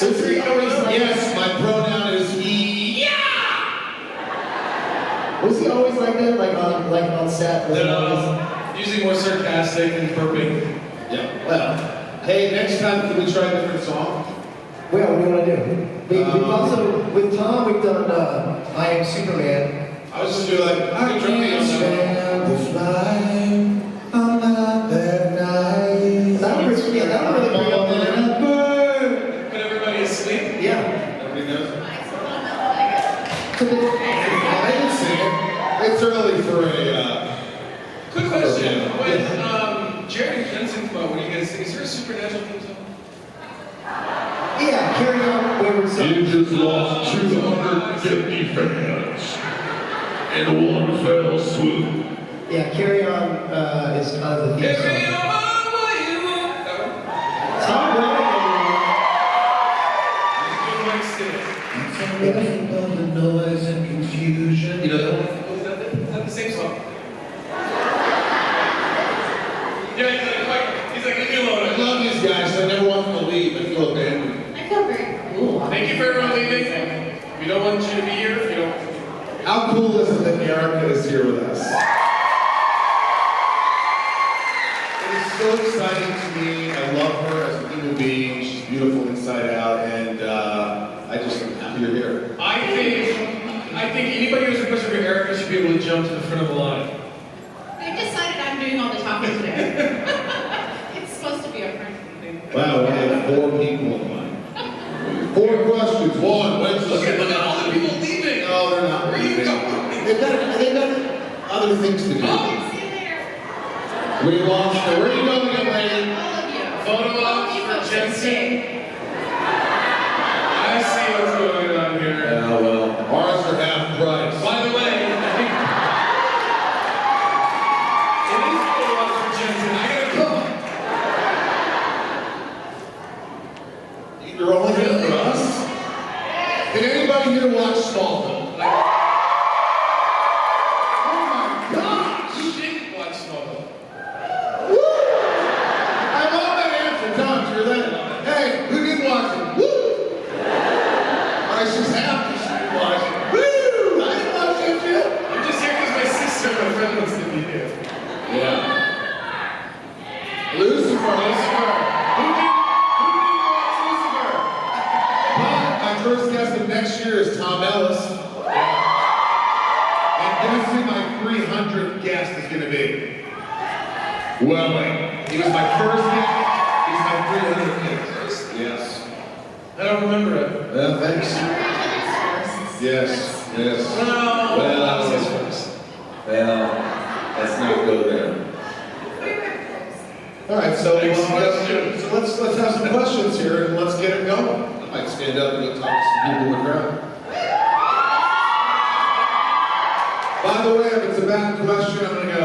So three always like yes, my pronoun is he. yeah! Was he always like that? Like on set? No, usually more sarcastic and burping. Yeah, well, hey, next time can we try a different song? Well, what do you want to do? We've also, with Tom, we've done I Am Superman. I was just doing like, I can't stand this life, I'm not that nice. That would really bring up the Put everybody asleep. yeah. Nobody knows. It's a bit, I can sing it. It's early for a, Quick question. When Jared and Jensen come out, what do you guys think? Is there a supernatural theme song? yeah, carry on wayward son. You just lost 250 fans in one fell swoop. Yeah, carry on is kind of the theme Carry song. on, wayward. That one? Tom Just Brady. all the noise and confusion. You know that one? Is that the same song? Yeah, he's like, leave me alone. I love these guys, so I never want them to leave. I feel abandoned. I feel very cool. Thank you for everyone leaving. We don't want you to be here if you don't. How cool is it that Erica is here with us? It is so exciting to me. I love her as a human being. She's beautiful inside out, and I just am happy you're here. I think anybody who's a question for Erica should be able to jump to the front of the line. I decided I'm doing all the talking today. It's supposed to be a friendly thing. Wow, we have 4 people in line. 4 questions. 1, when's the Look at all the people leaving. No, they're not. Where are you going? They've got other things to do. Oh, see you later. We lost the. Where are you going again, lady? All of you. Photo ops for Jensen. I see what's going on here. Yeah, well, ours are half price. By the way, I think it is photo ops for Jensen. I gotta go. You're only here for us? Did anybody here watch Smallville? Oh my gosh! You didn't watch Smallville. Woo! I love that answer, Tom. You're that. Hey, who didn't watch it? Woo! I was just happy she didn't watch it. Woo! I didn't watch it yet. I'm just here because my sister and my friend wants to be here. Yeah. Lucifer. Who didn't watch Lucifer? But my first guest of next year is Tom Ellis. And guess who my 300th guest is going to be? Welling. He was my first guest. He's my 300th guest. Yes. I don't remember it. Well, thanks. Yes. Yes. Well, that was his first. Well, let's not go there. All right, so let's have some questions here and let's get it going. I might stand up and go talk to some people in the crowd. By the way, if it's a bad question, I'm gonna go.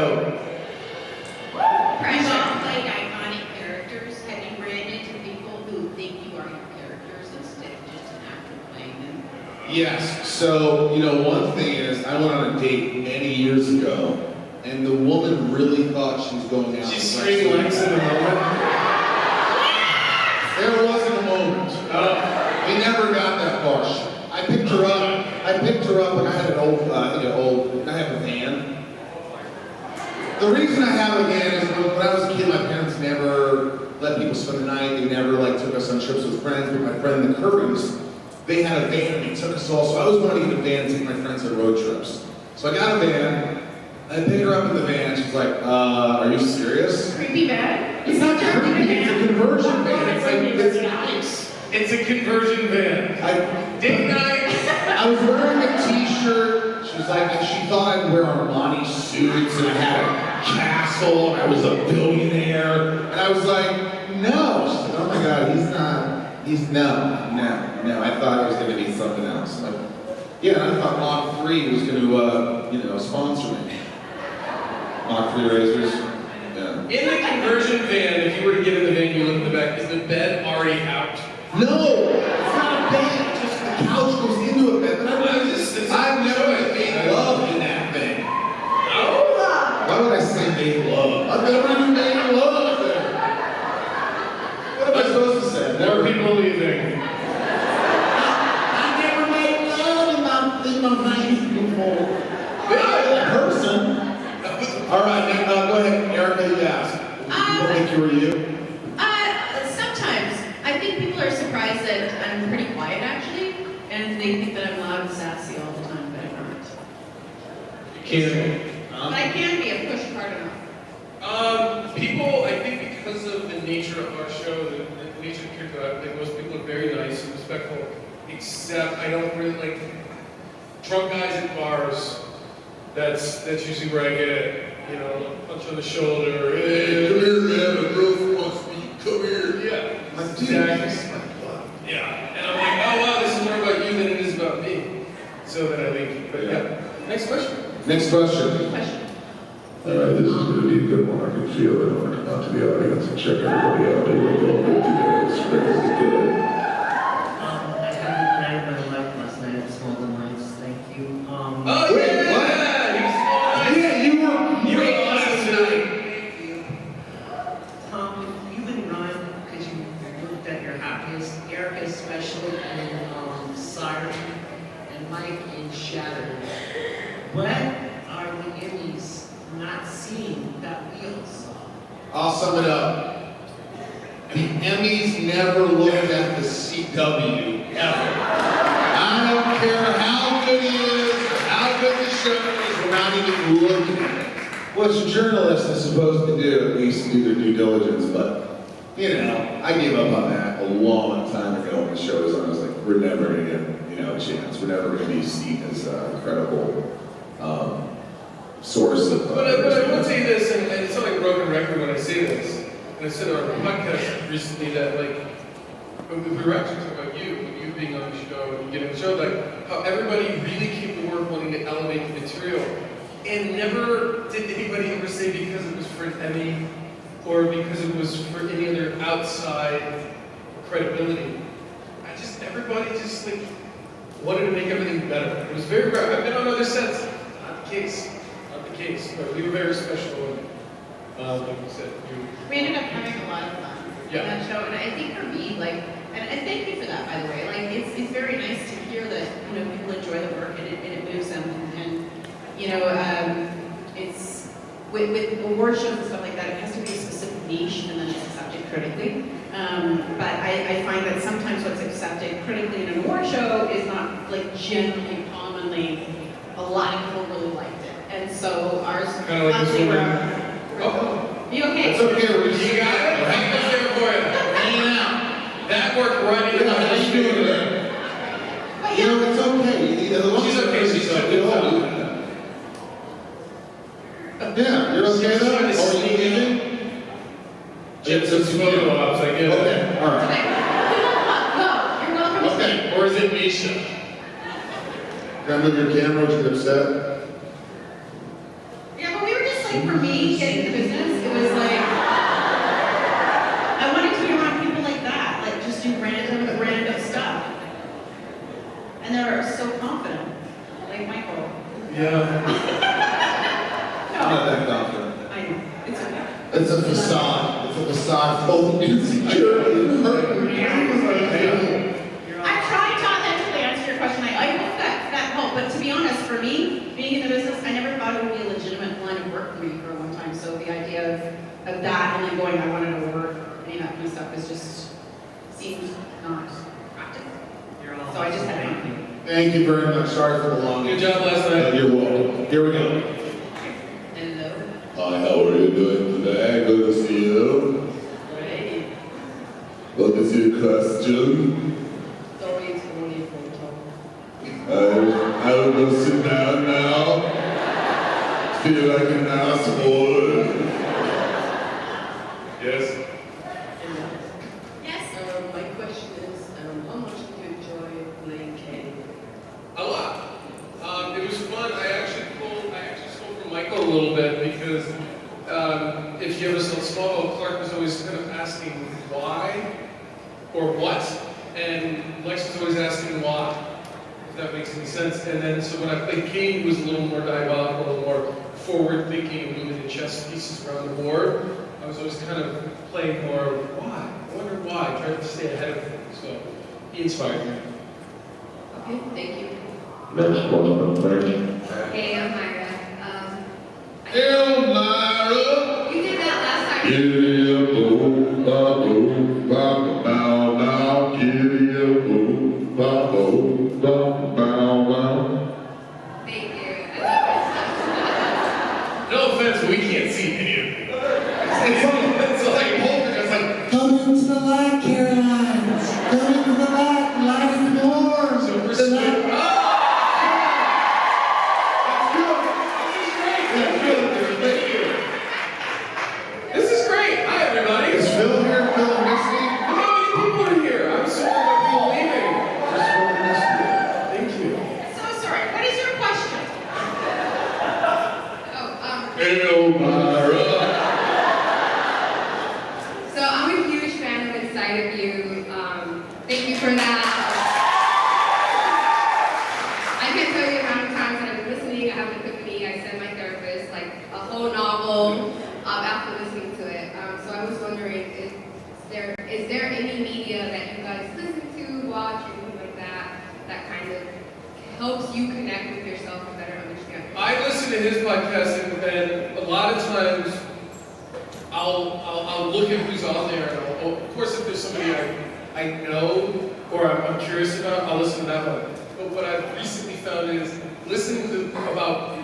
Pressure played iconic characters. Have you ran into people who think you are your characters instead of just an actor playing them? Yes. So, one thing is, I went on a date many years ago, and the woman really thought she was going out. She's string legs in the moment. There wasn't a moment. We never got that far. I picked her up when I had an old, I have a van. The reason I have a van is when I was a kid, my parents never let people spend the night. They never took us on trips with friends. But my friend, the Currys, they had a van. They took us all. So I always wanted to get a van and take my friends on road trips. So I got a van. I pick her up in the van. She's like, "Are you serious?" Creepy bad? It's not creepy. It's a conversion van. It's nice. It's a conversion van. Date night. I was wearing a t-shirt. She was like, and she thought I'd wear Armani suits and I had a castle and I was a billionaire. And I was like, no. She said, oh my God, no. I thought it was going to be something else. Like, yeah, and I thought Mach 3 was going to, sponsor me. Mach 3 razors. Yeah. In the conversion van, if you were to get in the van, you look in the back, is the bed already out? No, it's not a bed. Just the couch goes into a bed. But I've never made love in that thing. No? Why would I say made love? I've never even made love there. What am I supposed to say? More people leaving. that you ask? People think you were you? Sometimes. I think people are surprised that I'm pretty quiet, actually, and they think that I'm loud and sassy all the time, but I'm not. You can't. But I can be if pushed hard enough. People, I think because of the nature of our show, the nature of the character, I think most people are very nice and respectful, except I don't really like drunk guys at bars. That's usually where I get, you know, a punch on the shoulder. Hey, Come here, man. A girl wants me. Come here. yeah. Like, dude, Exactly. this is my blood. Yeah. And I'm like, oh wow, this is more about you than it is about me. So then I leave. But yeah. Next question. Next question. Question. Alright, this is going to be a good one. I can feel it. I want to come out to the audience and check everybody out. They look all good today. It's very good. I had a night of my life last night at Smallville Nights. Thank you. Oh Wait, yeah! what? Yeah, you were awesome tonight. Thank you. Tom, you and Ryan, because you looked at your happiest, Erica especially in Siren, and Mike in Shattered. What are the Emmys not seeing that we all saw? I'll sum it up. The Emmys never looked at the CW, ever. I don't care how good it is, or how good the show is, we're not even looking at it. Which journalists are supposed to do, at least do their due diligence, but, you know, I gave up on that a long time ago when the show was on. I was like, we're never going to get, you know, a chance. We're never going to be seen as a credible source of... But I will say this, and it's not like a broken record when I say this, and I said on our podcast recently that, like, when we were actually talking about you being on the show, and getting the show, like, how everybody really came to work wanting to elevate the material, and never did anybody ever say because it was for an Emmy, or because it was for any other outside credibility. Everybody just, like, wanted to make everything better. It was very rare. I've been on other sets, not the case. But we were very special, and like you said, We ended up having a lot of fun on that show, and I think for me, like, and thank you for that, by the way. Like, it's very nice to hear that, you know, people enjoy the work and it moves them, and you know, it's with award shows and stuff like that, it has to be a specific niche, and then it's accepted critically. But I find that sometimes what's accepted critically in an award show is not, like, generally commonly. A lot of people really liked it, and so ours. kind of like this luckily, woman. Oh, you okay? It's okay, we're you got it. Hang on there for you. hanging out. That worked right in. Yeah, how you doing there? But You yeah, know, it's okay. As long She's as okay, she's it's okay. we all do that. Yeah, you're okay though? Or are you leaving? It's a photo ops, I get it. Okay, all right. no, you're welcome. Okay. Or is it Misha? Can I move your camera? Would you get upset? Yeah, but we were just like, for me, getting into business, it was like, I wanted to be around people like that, like just do random stuff. And they're so confident, like Michael. Yeah. I'm not No, that confident. I know, it's okay. It's a facade. It's a facade full of insecurity. I tried to authentically answer your question. I hope that helped, but to be honest, for me, being in the business, I never thought it would be a legitimate line of work for me for one time. So the idea of that and then going, I wanted to work, any of that kind of stuff, is just seemed not practical. You're all So I just had thank to. you. Thank you very much. Sorry for the long. Good job last night. You're welcome. Here we go. Hello. Hi, how are you doing today? Good to see you. Great. What is your question? Sorry, it's only photo. I will go sit down now. Feel like an asshole. Yes? Yes. My question is, how much do you enjoy playing Kay? A lot. It was fun. I actually stole from Michael a little bit because if you ever saw Smallville, Clark was always kind of asking why or what, and Lex was always asking why, if that makes any sense. And then so when I played Kane, it was a little more diabolical, a little more forward-thinking, moving the chess pieces around the board. I was always kind of playing more why. I wonder why, trying to stay ahead of things. So he inspired me. Okay, thank you. Next one, thank you. Hey, I'm Myra. Elmira! You did that Giddy up, oh, bow, bow, giddy up, oh, bow, bow. Thank you. I No offense, but we can't see any of you. It's like poltergeist, like, Come into the light, Caroline. Come into the light. Light is the door. So we're The light. split. This is great. Hi, everybody. is Phil here? Phil and Misty? How many people are here? I'm so people leaving. Thank you. so sorry. What is your question? Hello, Myra. So I'm a huge fan of Inside of You. Thank you for that. I can't tell you how many times that I've been listening. I have an epiphany. I send my therapist like a whole novel after listening to it. So I was wondering, is there any media that you guys listen to, watch, or anything like that, that kind of helps you connect with yourself and better understand yourself? I listen to his podcast, and a lot of times I'll look at who's on there. And of course, if there's somebody I know or I'm curious about, I'll listen to that one. But what I've recently found is listening to about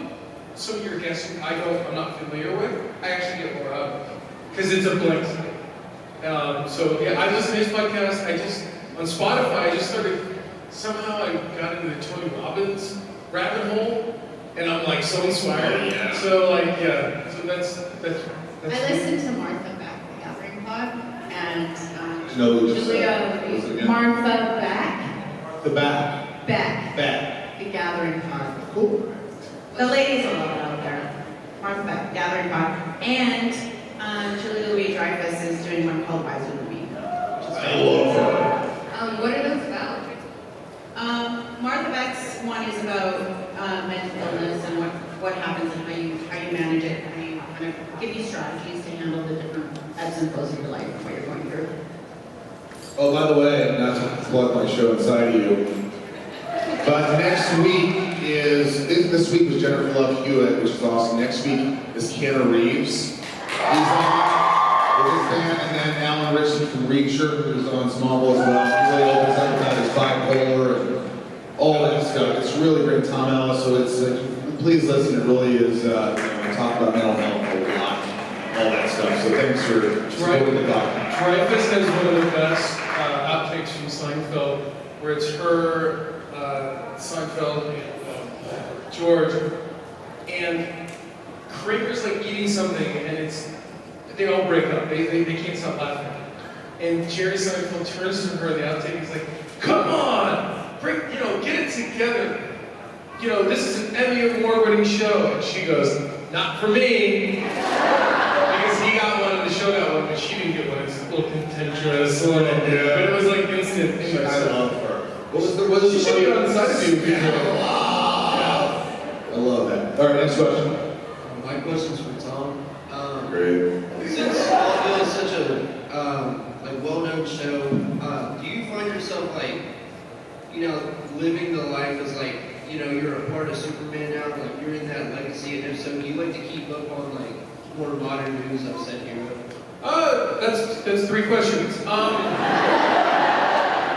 some of your guests who I'm not familiar with, I actually get more out of it because it's a blank slate. So yeah, I listen to his podcast. On Spotify, I just started. Somehow I got into the Tony Robbins rabbit hole, and I'm like so inspired. Yeah. So like yeah, so that's I listened to Martha Beck, the Gathering Pod, and No, we just Julia what was it again? Martha Beck, The back. Beck, the Gathering Pod. Cool. The ladies a lot out there. Martha Beck, Gathering Pod, and Julia Louis-Dreyfus is doing one called Wiser Than Me. I love her. What are those about? Martha Beck's one is about mental illness and what happens and how you manage it, and how you kind of give you strategies to handle the different ebbs and flows of your life and what you're going through. Oh, by the way, not to plug my show Inside you, but next week this week was Jennifer Love Hewitt, which is awesome. Next week is Keanu Reeves. He's on with his band, and then Alan Ritchson from Reacher, who's on Smallville as well. He really opens up about his bipolar and all that stuff. It's really great. Tom Ellis, so it's please listen. It really is talk about mental health a lot, all that stuff. So thanks for supporting the doc. Dreyfus has one of the best outtakes from Seinfeld, where it's her, Seinfeld, and George, and Kramer's like eating something, and they all break up. They can't stop laughing. And Jerry Seinfeld turns to her in the outtake. He's like, "Come on, get it together. This is an Emmy Award-winning show." And she goes, "Not for me." Because he got one and the show got one, but she didn't get one. It's a little contentious. But it was like instant. Anyway, I love her. She should be on the side of you. I love that. All right, next question. My question's for Tom. Great. Since Smallville is such a well-known show, do you find yourself living the life as you're a part of Superman now, you're in that legacy, and if so, do you like to keep up on more modern news upset hero? That's three questions.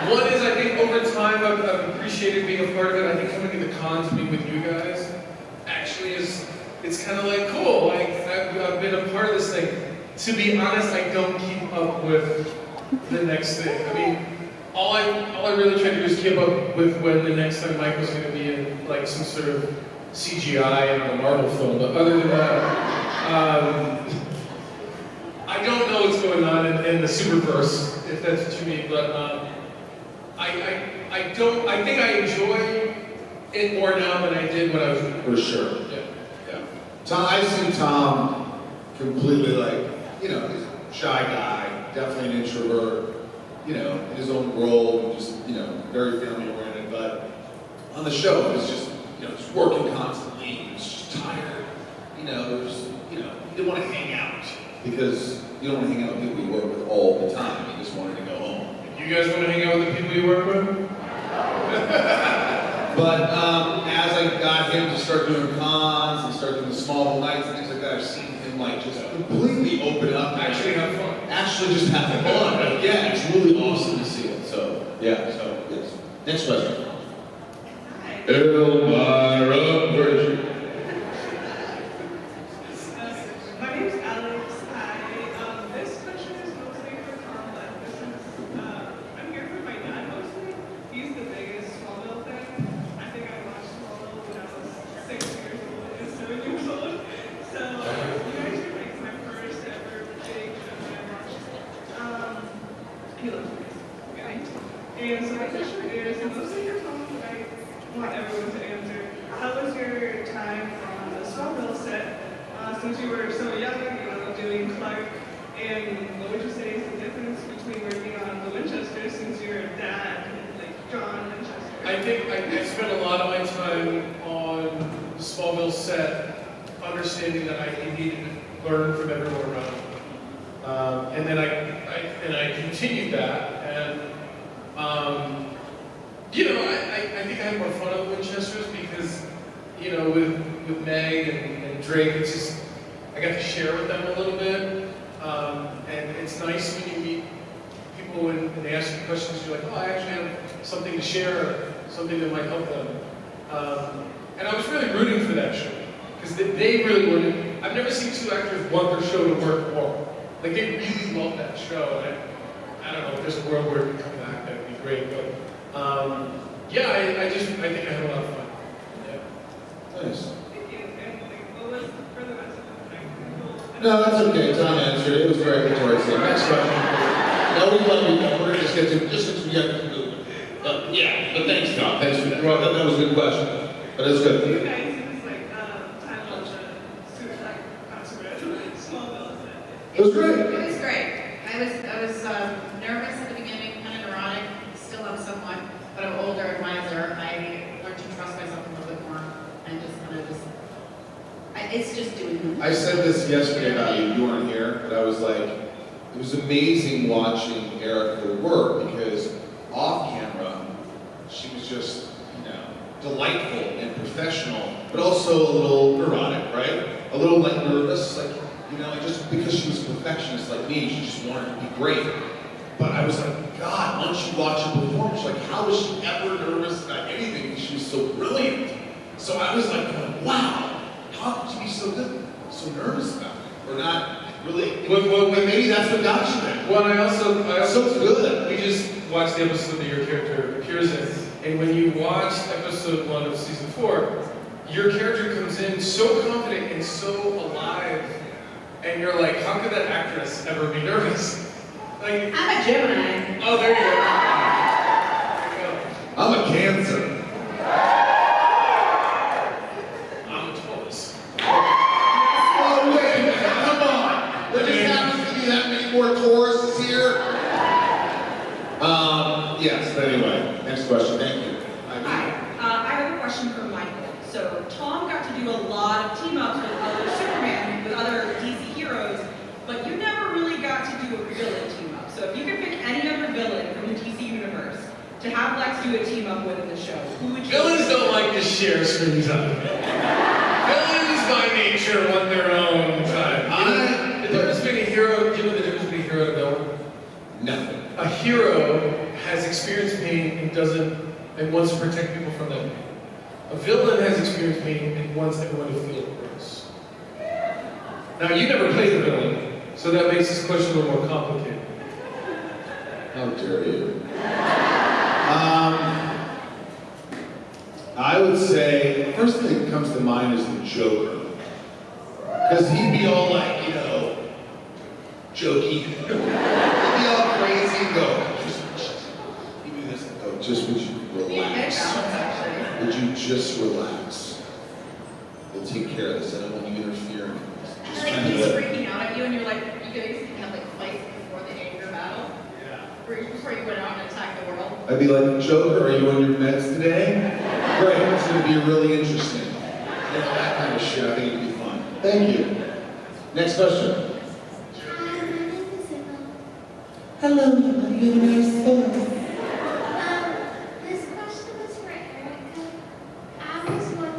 One is I think over time I've appreciated being a part of it. I think coming to the cons, being with you guys, actually it's kind of cool. I've been a part of this thing. To be honest, I don't keep up with the next thing. I mean, all I really try to do is keep up with when the next time Michael's going to be in some sort of CGI in a Marvel film. But other than that, I don't know what's going on in the Superverse, if that's what you mean. But I don't. I think I enjoy it more now than I did when I was. For sure. Yeah. Tom, I see Tom completely he's a shy guy, definitely an introvert, in his own role, just, very family oriented. But on the show, it's just, just working constantly. He was just tired. He didn't want to hang out because you don't want to hang out with people you work with all the time. He just wanted to go home. You guys want to hang out with the people you work with? But as like got him to start doing cons and start doing the Smallville nights and things like that, I've seen him like just completely open up. Actually have fun. Actually just have fun. Like, yeah, it's really awesome to see it. So, yeah, so, yes. Next question. Elvira Virtue. My name's Alex. This question is mostly for Tom, but this is, I'm here for my dad mostly. He's the biggest Smallville fan. I think I watched Smallville when I was 6 years old and 7 years old. So, you guys are like my first ever big show that I watched. He loves me. Okay. And so my question is mostly for Tom, but I want everyone to answer. How was your time on the Smallville set? Since you were so young, doing Clark, and what would you say is the difference between working on the Winchester since you're a dad, like John Winchester? I think I spent a lot of my time on the Smallville set understanding that I needed to learn from everyone around me. And then I continued that, and I think I had more fun on Winchesters because, with Meg and Drake, it's just, I got to share with them a little bit, and it's nice when you meet people and they ask you questions, you're like, oh, I actually have something to share, something that might help them. And I was really rooting for that show, because they really wanted, I've never seen two actors want their show to work more. Like, they really love that show, and I don't know if there's a world where it could come back, that would be great, but I think I had a lot of fun. Yeah. Nice. Thank you. And what was for the rest of the technical? No, that's okay. Tom answered it. It was very Victoria's. Next question. No, we're gonna just get to yeah. But thanks, Tom. Thanks for that. Well, that was a good question. But it was good. You guys, it was like time on the suicide concert, Smallville. It was great. It was great. I was nervous at the beginning, kind of neurotic. Still am somewhat, but I'm older and wiser. I learned to trust myself a little bit more, and it's just doing. I said this yesterday about you. You weren't here, but I was like, it was amazing watching Erica work because off camera, she was just, delightful and professional, but also a little neurotic, right? A little like nervous, like just because she was a perfectionist like me, she just wanted to be great. But I was like, God, once you watch her perform, she's like, how was she ever nervous about anything? Because she was so brilliant. So I was like, wow, how could you be so good, so nervous about it? Or not really, well, maybe that's what got you there. Well, I also So good. we just watched the episode that your character appears in, and when you watch episode 1 of season 4, your character comes in so confident and so alive, and you're like, how could that actress ever be nervous? Like, I'm a Gemini. oh, there you go. There you go. I'm a Cancer. I'm a Taurus. Oh, wait, come on. There just happens to be that many more Tauruses here. Yes, but anyway, next question. Thank you. Hi, I have a question for Michael. So Tom got to do a lot of team-ups with other Superman, with other DC heroes, but you never really got to do a villain team-up. So if you could pick any other villain from the DC universe to have Lex do a team-up with in the show, who would you Villains don't like to share screen time. Villains by nature want their own time. The difference between a hero, do you know the difference between a hero and a villain? Nothing. A hero has experienced pain and wants to protect people from that pain. A villain has experienced pain and wants everyone to feel gross. Now, you never played a villain, so that makes this question a little more complicated. How dare you? I would say, first thing that comes to mind is the Joker. Because he'd be all like, jokey. He'd be all crazy and go, just you do this and go, just would you relax? Would you just relax? We'll take care of this. I don't want you interfering. Just Like kind he's of freaking out at you, and you're like, you guys have like fights before the anger battle, before you went out and attack the world. I'd be like, Joker, are you on your meds today? Great, it's going to be really interesting. That kind of shit, I think it'd be fun. Thank you. Next question. Hello, my universe. This question was for Erica. I was wondering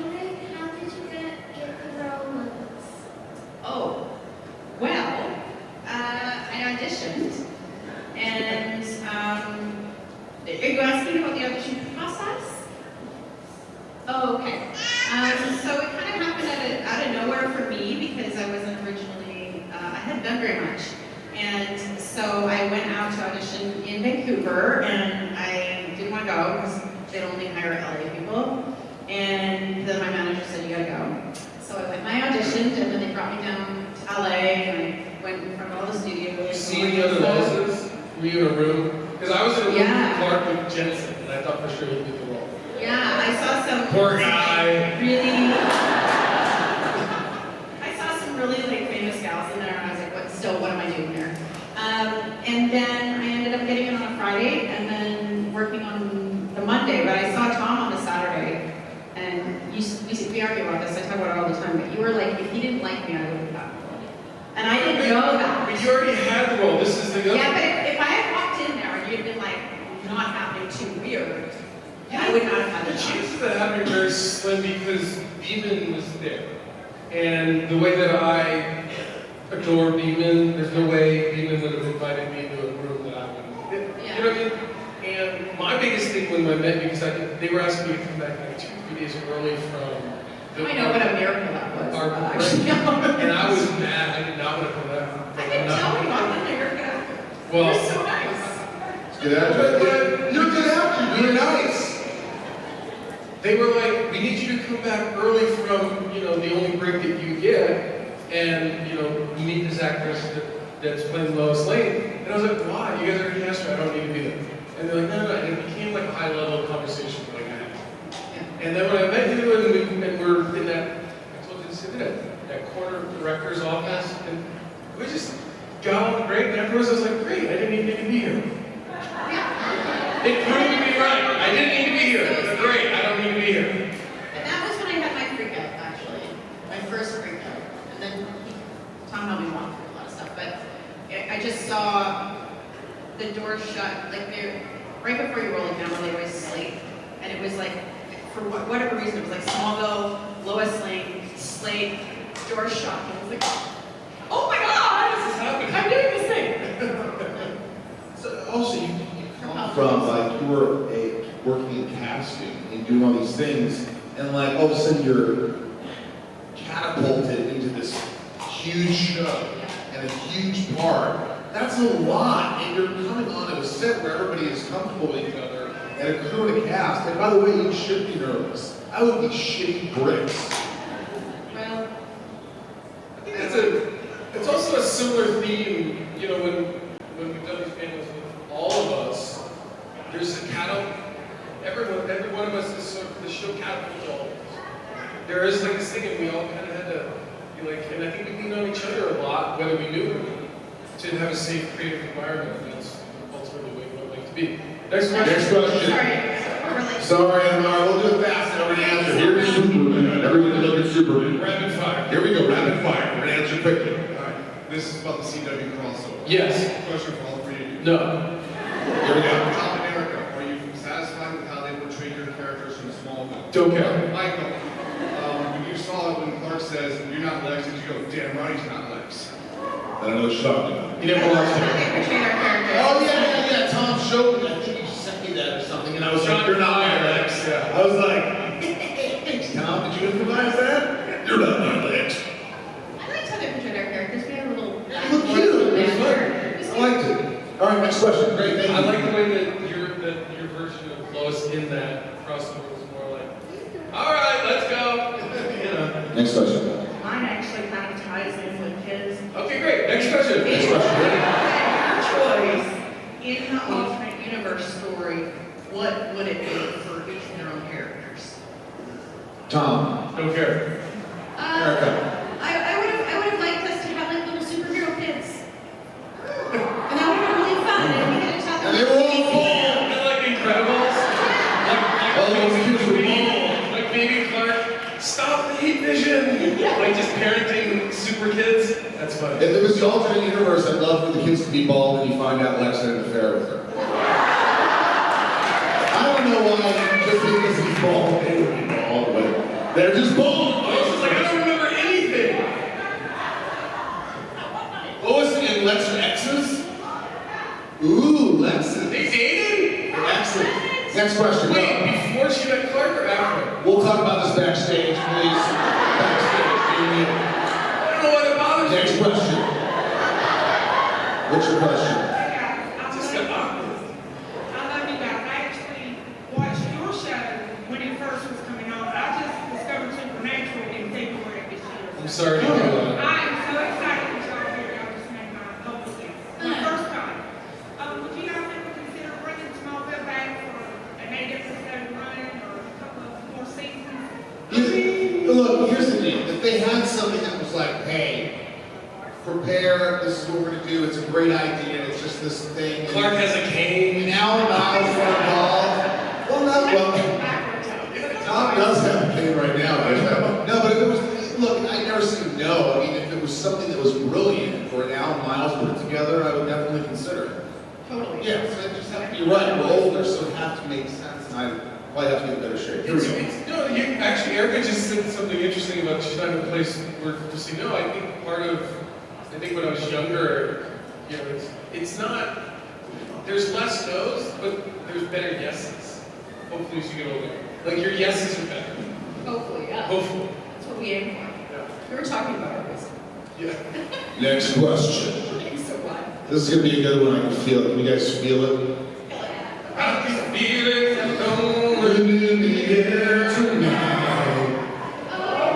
hadn't done very much. And so I went out to audition in Vancouver, and I didn't want to go because they'd only hire LA people. And then my manager said, you gotta go. So I went and I auditioned, and then they brought me down to LA, and I went in front of all the studios. You see any other Moses? Were you in a room? Because I was in a room with Clark with Jensen, and I thought for sure he'd get the role. Yeah, I saw some. Poor guy. I saw some really like famous gals in there, and I was like, what am I doing here? And then I ended up getting it on a Friday, and then working on the Monday. But I saw Tom on the Saturday, and we argue about this. I talk about it all the time. But you were like, if he didn't like me, I would have gotten the role. And I didn't know that. But you already had the role. This is the other. Yeah, but if I had walked in there and you'd been like, not happening too weird, I would not have had the the chances of that happening are very slim because Beeman was there. And the way that I adore Beeman, there's no way Beeman would have invited me into a room that I wouldn't. You know what I mean? And my biggest thing when I met you, because they were asking me to come back like 2-3 days early from I know what a miracle that was. And I was mad. I did not want to come back. I didn't tell you about the miracle. Well, You're so nice. It's good actor. You're a good actor. You're nice. They were like, we need you to come back early from, the only break that you get, and, you meet this actress that's playing Lois Lane. And I was like, why? You guys already asked her, I don't need to be there. And they're like, no. And it became like a high-level conversation like that. And then when I met you, and we're in that, I told you to sit in that corner director's office, and we just got on great, and afterwards I was like, great, I didn't even need to be here. It proved to be right. I didn't need to be here. It's great, I don't need to be here. And that was when I had my freak out, actually. My first freak out. And then Tom helped me walk through a lot of stuff, but I just saw the door shut, like right before you roll it down, they always slate. And it was like, for whatever reason, it was like Smallville, Lois Lane, Slate, door shut. And I was like, oh my God, this is happening. I'm doing this thing. So also, you come from like you were working in casting and doing all these things, and like all of a sudden you're catapulted into this huge show and a huge part. That's a lot, and you're coming on a set where everybody is comfortable with each other, and a crew and a cast. And by the way, you should be nervous. I would be shitting bricks. Well, I think it's also a similar theme, when we've done these panels with all of us, there's a every one of us is sort of the show catapulted all of us. There is like this thing, and we all kind of had to be like, and I think we leaned on each other a lot, whether we knew it or not, to have a safe, creative environment, and that's ultimately what we would like to be. Next question. Next question. Sorry, we'll do it fast and everybody answer. Here's Superman. Everybody look at Superman. Rapid fire. Here we go, rapid fire. We're gonna answer quickly. Alright, this is about the CW crossover. Yes. Question for all three of you. No. Here we go. Tom and Erica, are you satisfied with how they portrayed your characters from Smallville? Don't care. Michael, when you saw it when Clark says, you're not Lex, did you go, damn right he's not Lex? I don't know what you're talking about. You never watched it. Oh, yeah. Tom showed me that. I think you sent me that or something, and I was like, you're not my Lex. Yeah. I was like, thanks, Tom. Did you improvise that? You're not my Lex. I liked how they portrayed our characters. We had a little. You look cute. It was fun. I liked it. All right, next question. Great, thank you. I like the way that your version of Lois in that crossover was more like, all right, let's go. Next question. Mine actually kind of ties in with his. Okay, great. Next question. Next question. Choice in the alternate universe story, what would it be for each of their own characters? Tom. Don't care. Erica. I would have liked us to have like little superhero kids. And that would have been really fun. And we could have taught them. And they were all full. Like Incredibles. Like Baby Clark. Stop the heat vision. Like just parenting super kids. That's funny. If there was the alternate universe, I'd love for the kids to be bald and you find out Lex had an affair with her. I don't know why, just because he's bald, they would be bald, but they're just bald. Lois is like, I don't remember anything. Lois and Lex are exes? Ooh, Lexes. They dated? They're exes. Next question. Wait, Go. before she met Clark or after? We'll talk about this backstage, please. Backstage. I don't know why that bothers me. Next question. What's your question? Just got awkward. I love you guys. I actually watched your show when it first was coming on. I just discovered Supernatural in February of this year. I'm sorry to hear that. I am so excited that y'all here. Y'all just made my whole weekend. My first time. Would you guys ever consider bringing Smallville back for an 8-episode run or a couple of more seasons? Look, here's the deal. If they had something that was like, hey, prepare, this is what we're gonna do, it's a great idea, it's just this thing. Clark has a cane. And Alan Miles were involved. Well, not well. Tom does have a cane right now. No, but if it was, look, I never say no. I mean, if it was something that was brilliant for an Alan Miles put it together, I would definitely consider it. Totally. Yeah, so it just have to be right. We're older, so it has to make sense, and I probably have to get in better shape. Here we go. No, actually, Erica just said something interesting about she's not in a place where to say no. I think when I was younger, you know, it's not, there's less no's, but there's better yeses. Hopefully as you get older. Like your yeses are better. Hopefully, yeah. Hopefully. That's what we aim for. Yeah. We were talking about our wisdom. Yeah. Next question. Okay, so what? This is gonna be a good one. I can feel it. Can you guys feel it? I can feel it. Living in the air tonight.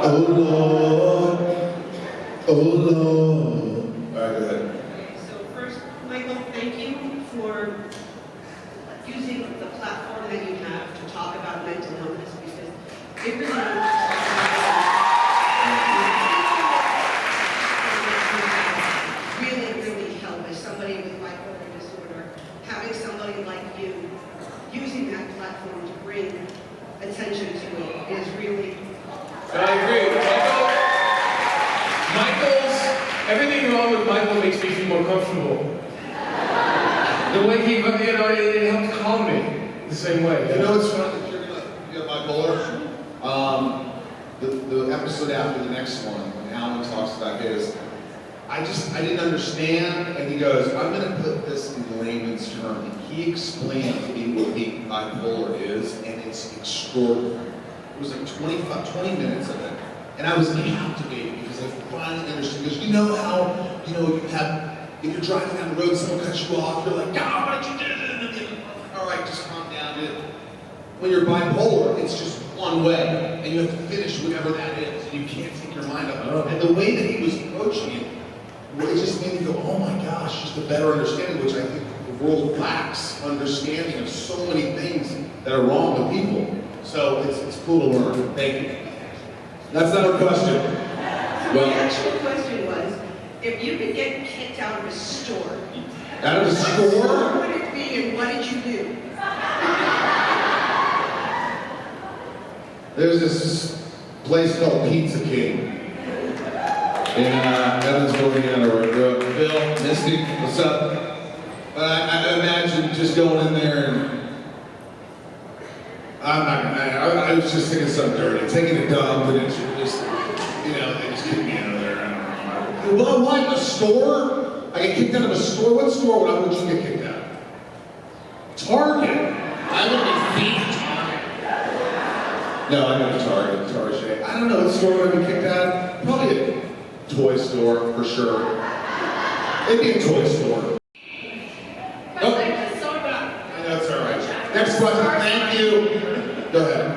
Oh Lord. Oh Lord. All right, go ahead. So first, Michael, thank you for using the platform that you have to talk about mental illness because it really helped as somebody with bipolar disorder. Having somebody like you using that platform to bring attention to it is really. I agree. Everything wrong with Michael makes me feel more comfortable. The way he, it helps calm me the same way. You know what's funny? If you're gonna get bipolar, the episode after the next one, when Alan talks about his, I didn't understand, and he goes, I'm gonna put this in layman's terms. And he explained to me what being bipolar is, and it's extraordinary. It was like 20 minutes of it. And I was captivated because I finally understood. Because you know how, if you're driving down the road, someone cuts you off, you're like, God, what did you do? All right, just calm down. When you're bipolar, it's just one way, and you have to finish whatever that is. And you can't take your mind off it. And the way that he was approaching it, it just made me go, oh my gosh, just a better understanding, which I think the world lacks understanding of so many things that are wrong with people. So it's cool to learn. Thank you. That's not a question. Well, the actual question was, if you could get kicked out of a store. Out of a store? What would it be and what did you do? There's this place called Pizza King in Evansville, Indiana, where I grew up. Bill, Misty, what's up? But I imagine just going in there and I was just thinking something dirty, taking a dump, and it's just, they just kicked me out of there. I don't know. Well, what? A store? I get kicked out of a store? What store would you get kicked out of? Target? I would be beat Target. No, I know Target. I don't know what store would I be kicked out of. Probably a toy store, for sure. It'd be a toy store. Oh. I know, it's all right. Next question, thank you. Go ahead.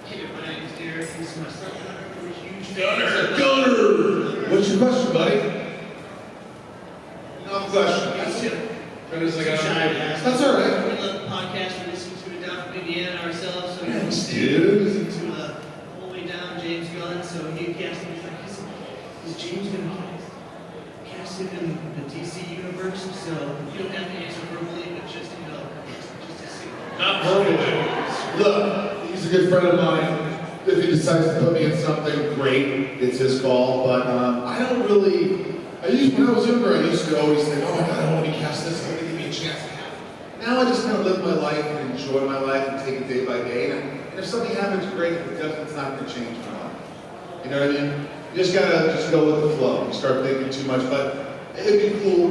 Hey, my name's Derek. This is my son. I'm a huge Gunner! What's your question, buddy? No question. That's it. That's all right. We love the podcast. We listen to it down from Indiana ourselves. So we Dude. listen to all the way down James Gunn. So he cast him. He's like, is James going to cast him in the DC universe? So you don't have to answer verbally, but just to see. Not verbally. Look, he's a good friend of mine. If he decides to put me in something, great. It's his call. But I don't really. When I was younger, I used to always think, oh my God, I want to be cast this. I want to give me a chance to have it. Now I just kind of live my life and enjoy my life and take it day by day. And if something happens, great. If it doesn't, it's not going to change my life. You know what I mean? You just gotta go with the flow. You start thinking too much, but it'd be cool.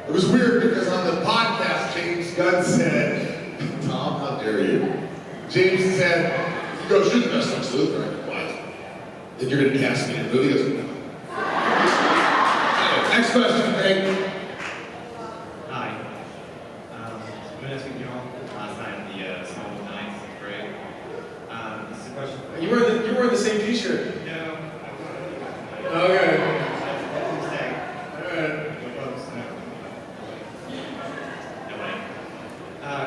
It was weird because on the podcast, James Gunn said, Tom, how dare you? James said, he goes, you're the best Lex Luthor. I go, what? If you're going to cast me in a movie, he goes, no. Next question, Craig. Hi. I've been asking you all last night at the Smallville nights. It's great. This is a question. You wore the same T-shirt. No. Okay.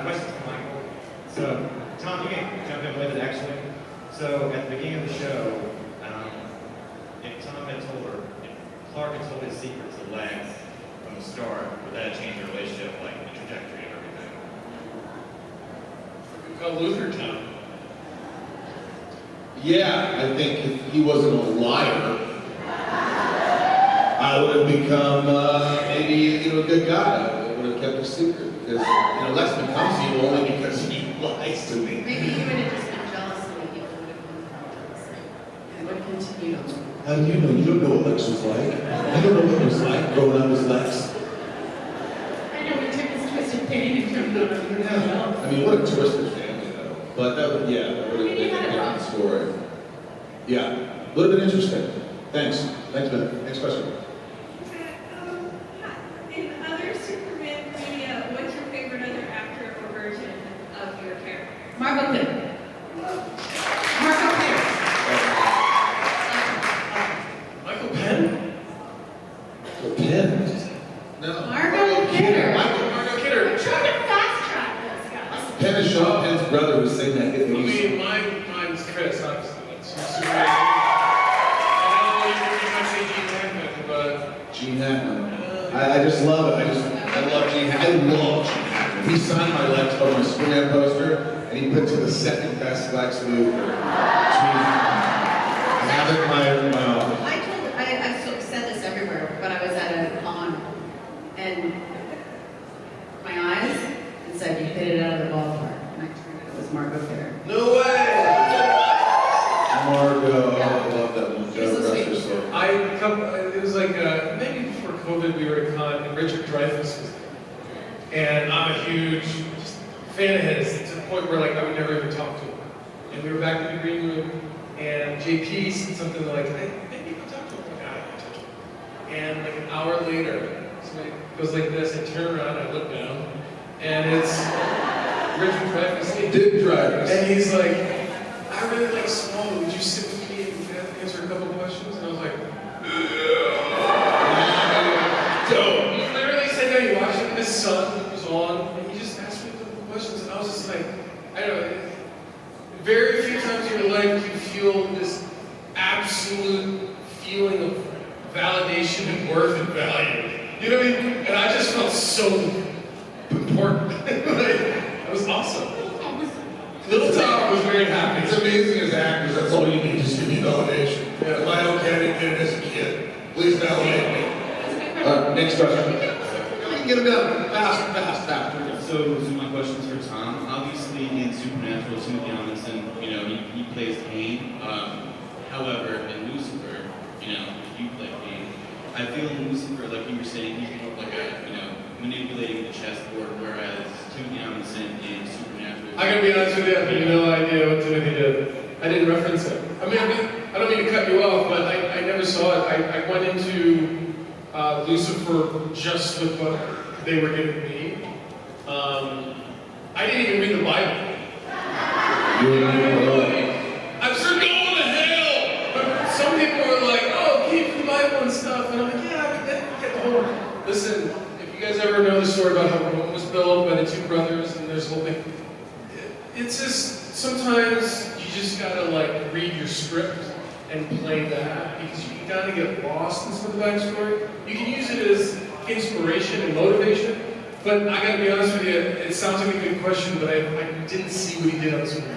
Question for Michael. So, Tom, you can jump in with it actually. So, at the beginning of the show, if Tom had told her, if Clark had told his secret to Lex from the start, would that have changed their relationship, like the trajectory and everything? We call Luther Tom. Yeah, I think if he wasn't a liar, I would have become maybe a good guy. I would have kept a secret because Lex becomes evil only because he lies to me. Maybe you would have just been jealous of me, people would have been jealous. And would have continued on. How do you know? You don't know what Lex was like. I don't know what it was like growing up as Lex. I know we took this twisted thing and turned it over. I mean, what a twisted family, though. But that would have been a different story. Yeah, would have been interesting. Thanks. Thanks, Ben. Next question. In other Superman media, what's your favorite other actor or version of your character? Margot Kidder. Margot Kidder. Michael Penn? Michael Penn? No. Margot Kidder. Margot Kidder. Try to fast track this, guys. Penn is Sean Penn's brother who sang that hit music. Mine's Chris, obviously. That's Superman. I don't know if you can say Gene Hackman, but... Gene Hackman. I just love it. I love Gene Hackman. I love Gene Hackman. He signed my Lex on my Superman poster, and he put to the second best Lex Luthor. Gene Hackman. I have it in my office. I sort of said this everywhere, but I was at a con, and my eyes, and said, you hit it out of the ballpark. And I turned it was Margot Kidder. No way! Margot, I love that one. She's so sweet. It was like, maybe before COVID, we were at a con, and Richard Dreyfuss was there. And I'm a huge fan of his, to the point where I would never even talk to him. And we were back in the green room, and JP said something like, hey, maybe you can talk to him. Like, I don't touch him. And like an hour later, somebody goes like this, I turn around, I look down, and it's Richard Dreyfuss. Dick Dreyfuss. And he's like, I really like Smallville, would you sit with me and answer a couple questions? And I was like, dope. He literally said that he watched it with his son who was on, and he just asked me a couple questions, and I was just like, I don't know, very few times in your life do you feel this absolute feeling of validation and worth and value. You know what I mean? And I just felt so important. That was awesome. Little Tom was very happy. It's amazing as actors, that's all you need is to be validation. Yeah. If I don't get it as a kid, please validate me. Next question. We can get them done fast. So my question's for Tom. Obviously, in Supernatural, Timothy Amundsen, he plays Cain. However, in Lucifer, you play Cain. I feel in Lucifer, like you were saying, he's more like manipulating the chessboard, whereas Timothy Amundsen in Supernatural. I gotta be honest with you, I have no idea what Timothy did. I didn't reference it. I don't mean to cut you off, but I never saw it. I went into Lucifer just with what they were giving me. I didn't even read the Bible. I'm sure going to hell! But some people were like, oh, keep the Bible and stuff. And I'm like, yeah, I get the whole... Listen, if you guys ever know the story about how Rome was built by the two brothers and there's a whole thing, it's just, sometimes you just gotta read your script and play that because you gotta get lost in some of the backstory. You can use it as inspiration and motivation, but I gotta be honest with you, it sounds like a good question, but I didn't see what he did on screen.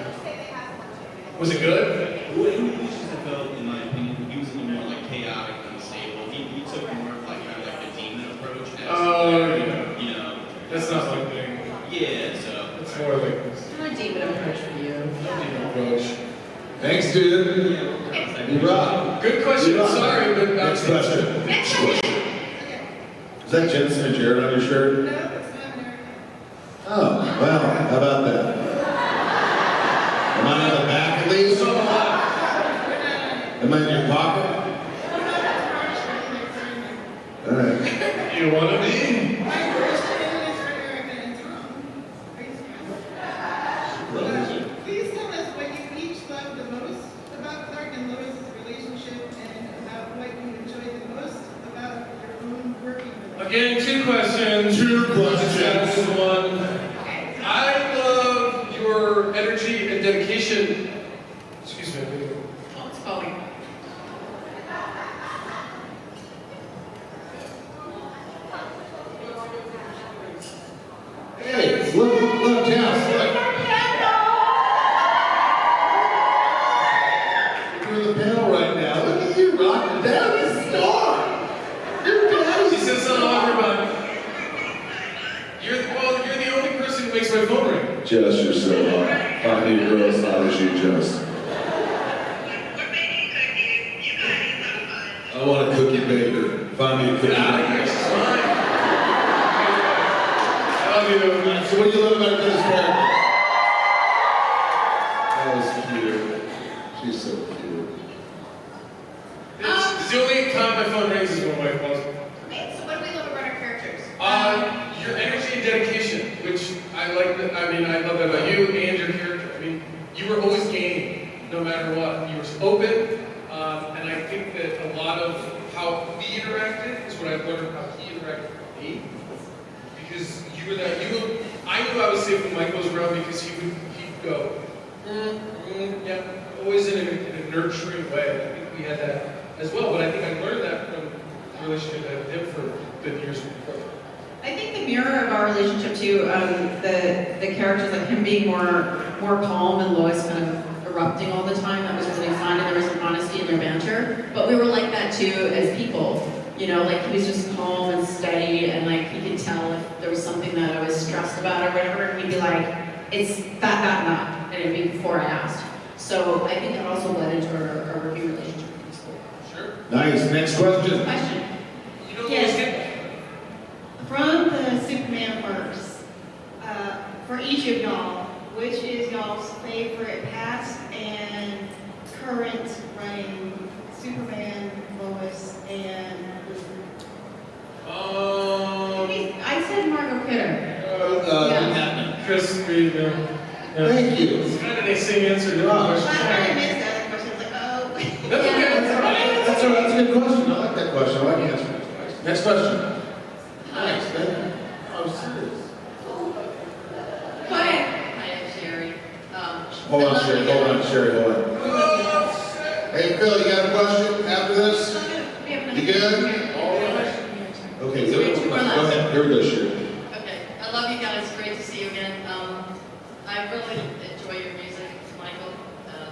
Was it good? Well, in the I felt, in my opinion, he was a little more chaotic and unstable. He took more of kind of the demon approach. That's not my thing. Yeah, so. It's more like this. I'm a demon approach for you. Demon approach. Thanks, dude. You rock. Good question. Sorry, but next question. Is that Jensen and Jared on your shirt? No, it's not nerd. Oh, well, how about that? Am I on the back at least? Am I in your pocket? All right. You wanna be? My first candidates for Erica and Tom. Please tell us what you each love the most about Clark and Lois's relationship and about what you enjoy the most about your own working relationship. Again, two questions. This is one. I love your energy and dedication. Excuse me. Oh, it's going. Hey, look, Jeff, look. You're doing the panel right now. Look at you, rocking down the star. Your daddy. She says hello, everybody. You're the only person who makes my phone ring. Jess, you're so hot. Find me a girl as hot as you, Jess. I want a cookie baker. Find me a cookie baker. So what do you love about this character? That was cute. She's so cute. It's the only time my phone rings is when my wife calls me. Okay, so what do we love about our characters? Your energy and dedication, which I like. I love that about you and your character. I mean, you were always game, no matter what. You were open, and I think that a lot of how we interacted is what I've learned how he interacted with me. Because you were that. I knew I was safe when Mike was around because he'd go, yeah, always in a nurturing way. I think we had that as well. But I think I learned that from the relationship I had with him for the years before. I think the mirror of our relationship too, the characters, like him being more calm and Lois kind of erupting all the time, that was really fun, and there was some honesty in their banter. But we were like that too as people. You know, like he was just calm and steady, and like he could tell if there was something that I was stressed about or whatever, and he'd be like, it's that, and it'd be before I asked. So I think that also led into our working relationship in school. Sure. Nice. Next question. You know Yes. From the Superman verse, for each of y'all, which is y'all's favorite past and current running Superman, Lois, and I said Margot Kidder. Chris Reed, Thank you. It's kind of the same answer to the I question. missed that other question. I was like, oh. That's okay. That's all right. That's a good question. I like that question. I like answering it twice. Next question. Nice. Thank you. I'm serious. Go ahead. Hi, I'm Sherry. Hold on, Sherry. Hold on. Hey, Phil, you got a question after this? You good? All right. Okay, go ahead. Here we go, Sherry. Okay, I love you guys. Great to see you again. I really enjoy your music, Michael.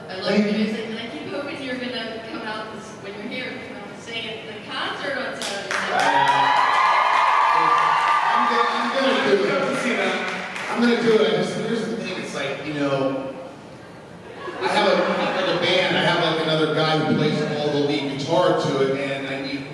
I love your music, and I keep hoping you're going to come out when you're here, come out and sing at the concert on Saturday night. I'm gonna do it. Here's the thing. It's like, you know, I have a band. I have like another guy who plays all the lead guitar to it, and I need.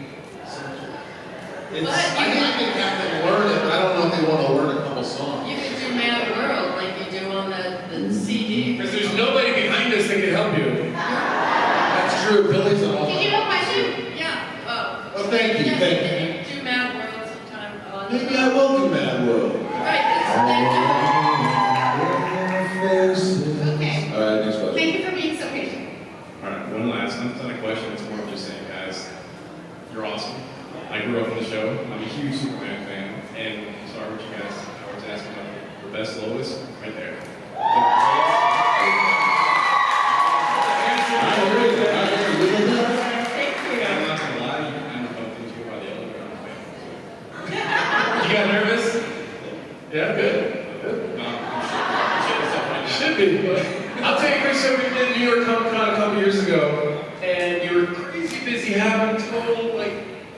I can have them learn it, but I don't know if they want to learn a couple songs. You can do Mad World like you do on the CD. Because there's nobody behind us that can help you. That's true. Billy's an all. Did you have a question? Yeah. Oh, thank you. Yes, Thank can you do Mad World sometime? Maybe I will do Mad World. Right. Thank you. Okay. All right, next question. Thank you for being so patient. Alright, one last, not a question, it's more of just saying, guys, you're awesome. I grew up on the show, I'm a huge Superman fan, and sorry what you guys always ask about the best Lois, right there. I'm not gonna lie, I'm bumped into by the elevator, I'm a fan. You got nervous? Yeah, good. Should be. But I'll tell you, Chris, so we did New York Comic Con a couple years ago, and you were crazy busy having total, like,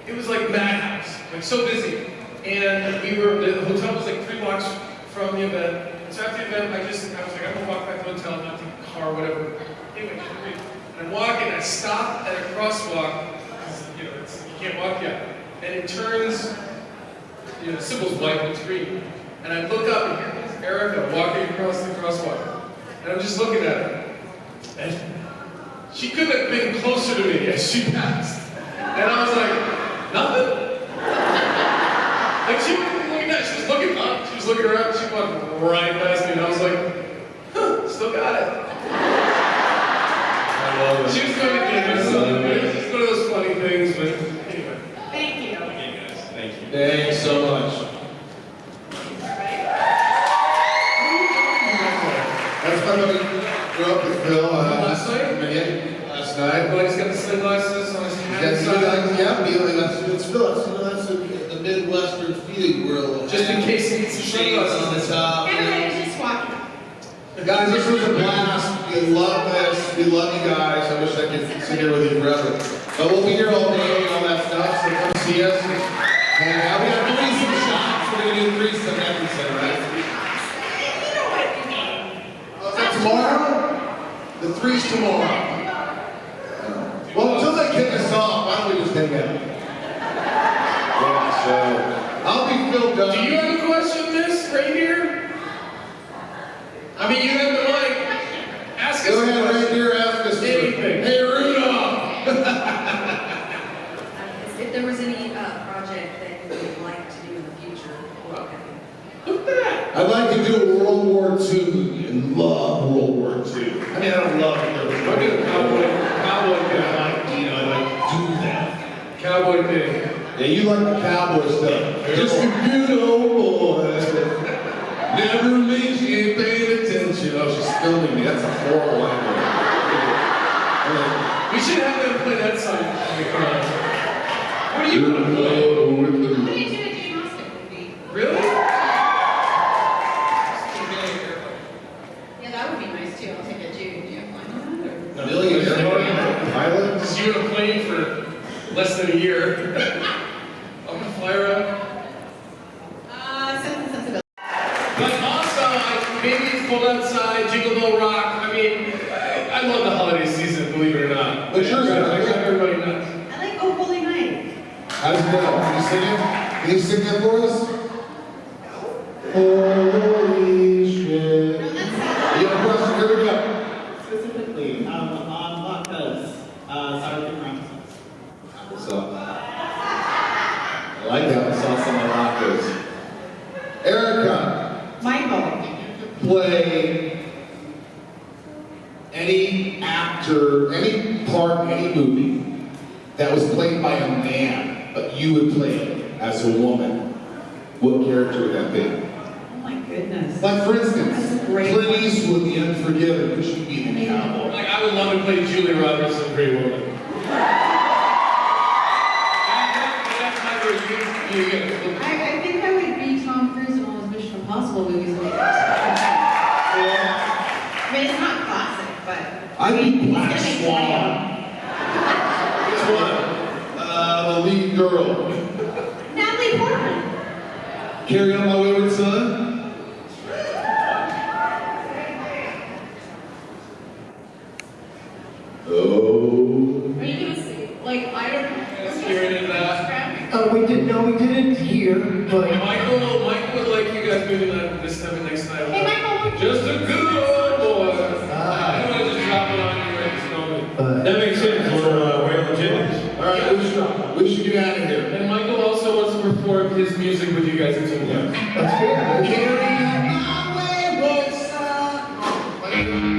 it was like madhouse, like so busy. And the hotel was like 3 blocks from the event. And so after the event, I was like, I'm gonna walk back to the hotel, not take a car, whatever. Anyway, and I'm walking, I stop at a crosswalk, because, you know, you can't walk yet. And it turns, you know, the symbol's white and it's green. And I look up and here comes Erica walking across the crosswalk. And I'm just looking at her. And she couldn't have been closer to me as she passed. And I was like, nothing? right past me, and I was like, huh, still got it. I love it. She was going to dinner, so it's just one of those funny things, but anyway. Thank you. Okay, guys. Thank you. Thanks so much. That's my buddy. Grew up with Phil. Last night? Last night. Everybody's got the sunglasses on his hat. Yeah, it's Phil. That's the Midwestern feeling world. Just in case he needs some Shades sunglasses. on the top. Everybody's just walking. Guys, this was a blast. We love this. We love you guys. I wish I could sit here with you forever. But we'll be here all day and all that stuff, so come see us. And we got threesome shots. We're going to do threesome episode, right? Oh, is that tomorrow? The three's tomorrow. Well, until they kick us off, why don't we just hang out? Yeah, so I'll be Phil Dunn. Do you have a question, miss, right here? I mean, you have the mic. Ask us. Go ahead right here, ask us anything. Hey, Rudolph! If there was any project that you would like to do in the future, what would that be? I'd like to do a World War II movie and love World War II. I mean, I don't love it. I'll do a cowboy thing. I'd like to do that. Cowboy thing. Yeah, you like the cowboy stuff. Just a good old boy. Never makes you paying attention. Oh, she's filming me. That's a horrible language. We should have them play that song. Come on. What do you want to play? Really? Yeah, that would be nice too. I'll take a June. Do you have one? Pilot? Just you on a plane for less than a year. I'm gonna fly around. Sense and Sensibility. But also, maybe it's cold outside, Jingle Bell Rock. I mean, I love the holiday season, believe it or not. What's yours? I got everybody nuts. I like Oh Holy Night. How's it go? Can you sing it? Can you sing that for us? Holy shit. You have a question? Here we go. Specifically, on vodkas, sour cream rum. What's up? I like that. I saw some maracas. Erica, Michael. play any actor, any part, any movie that was played by a man, but you would play it as a woman. What character would that be? Oh my goodness. Like, for instance, That's a great Clint Eastwood, The Unforgiven, who should be the cowboy. Like, I would love to play Julie Roberts in Pretty Woman. I think I would be Tom Cruise in all his Mission Impossible movies. I mean, it's not classic, but I'd be Black it's gonna make Swan. Which one? The lead girl. Natalie Portman. Carry On My Wayward Son? Oh. Are you gonna see? Like, I don't know. Hearing in that. We didn't hear, but Michael would like you guys maybe not this time and next time. Hey, Michael. Just a good old boy. I don't want to just drop it on you right this moment. That makes sense. We're legit. All right, we should get out of here. And Michael also wants to perform his music with you guys until the end. That's fair. Carry on my wayward son.